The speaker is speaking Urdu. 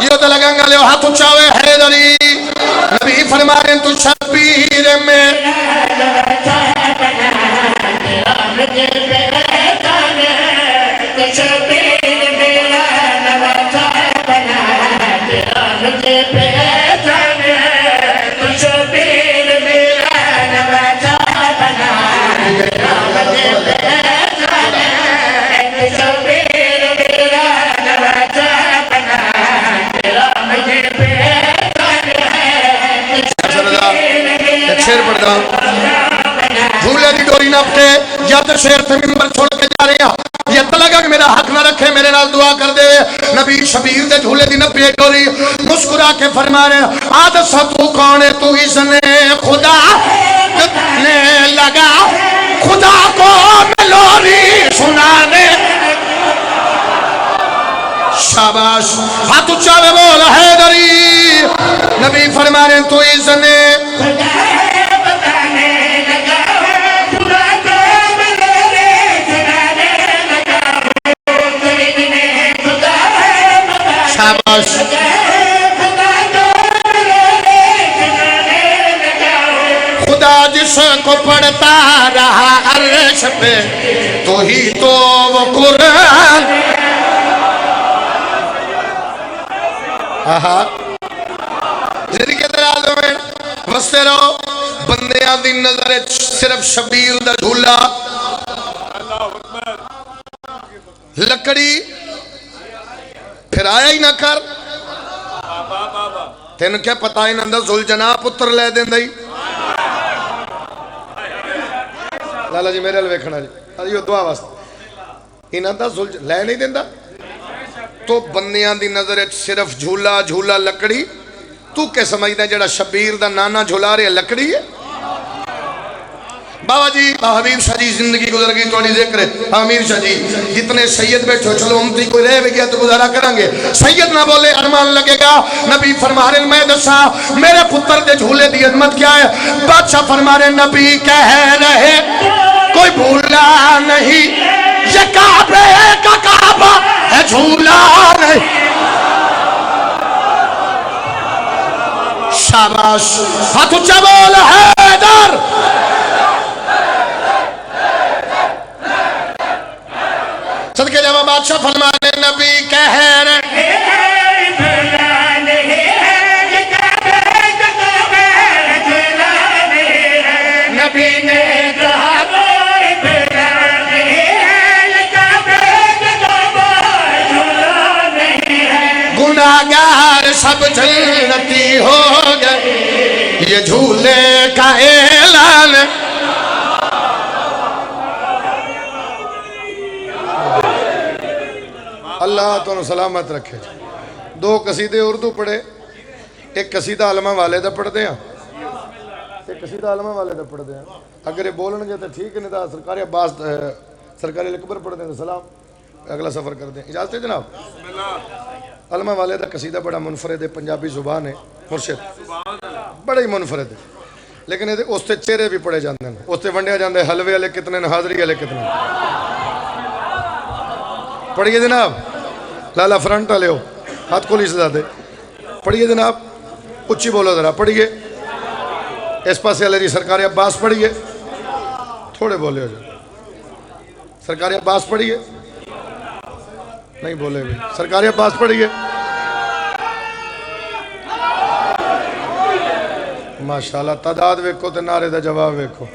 توجہ تے لگا گا لے ہاتھ اچھاوے حیدری نبی فرمانے تو شبیر میں شیر پڑھتا جھولے دی ڈوری نہ پٹے یا تو شیر سے منبر چھوڑ کے جا رہے ہیں یہ تو لگا کہ میرا حق نہ رکھے میرے نال دعا کر دے نبی شبیر دے جھولے دی نہ پٹے ڈوری مسکرا کے فرما رہے آج ستو کون ہے تو اس نے خدا نے لگا خدا کو ملوری سنانے شاباش ہاتھ اچھاوے بول حیدری نبی فرما رہے تو اس نے خدا جس کو پڑھتا رہا عرش پہ تو ہی تو وہ قرآن زندگی کے دراز میں وستے رہو بندیاں دی نظر صرف شبیر دا جھولا لکڑی پھر آیا ہی نہ کر تین کیا پتا ہی نندہ زلجناہ پتر لے دیں دائی لالا جی میرے لویکھنا جی یہ دعا واسطہ ہی نندہ زلجناہ لے نہیں دیں دا تو بندیاں دی نظر صرف جھولا جھولا لکڑی تو کہ سمجھنا جڑا شبیر دا نانا جھولا رہے لکڑی ہے بابا جی حبیب شاہ جی زندگی گزر گئی توڑی ذکر ہے امیر شاہ جی جتنے سید بیٹھو چلو امتی کوئی رہ گیا تو گزارا کریں گے سید نہ بولے ارمان لگے گا نبی فرما رہے میں دسا میرے پتر دے جھولے دی عظمت کیا ہے بادشاہ فرما رہے نبی کہہ رہے کوئی بھولا نہیں یہ کعبے کا کعبہ ہے جھولا نہیں شاباش ہاتھ اچھا بول حیدر صدقے جب بادشاہ فرمانے نبی کہہ رہے نبی نے کہا گناہگار سب جنتی ہو گئے یہ جھولے کا اعلان اللہ تو سلامت رکھے دو قصیدے اردو پڑھے ایک قصیدہ علمہ والے دا پڑھ دیں ایک قصیدہ علمہ والے دا پڑھ دیں اگر یہ بولن گے تو ٹھیک ہے نہیں تھا سرکاری عباس سرکاری اکبر پڑھ دیں تو سلام اگلا سفر کر دیں اجازت ہے جناب علمہ والے دا قصیدہ بڑا منفرد ہے پنجابی زبان ہے مرشد بڑا ہی منفرد ہے لیکن اس تے چہرے بھی پڑھے جاندے ہیں اس تے ونڈیا جاندے حلوے والے کتنے حاضری والے کتنے پڑھئے جناب لالا فرنٹ والے ہو ہاتھ کو لیس دے پڑھئے جناب اچھی بولو ذرا پڑھئے اس پاسے علی سرکار عباس پڑھئے تھوڑے بولے ہو جائے سرکار عباس پڑھئے نہیں بولے بھی سرکار عباس پڑھئے ماشاءاللہ تعداد ویکھو تے نعرے دا جواب ویکھو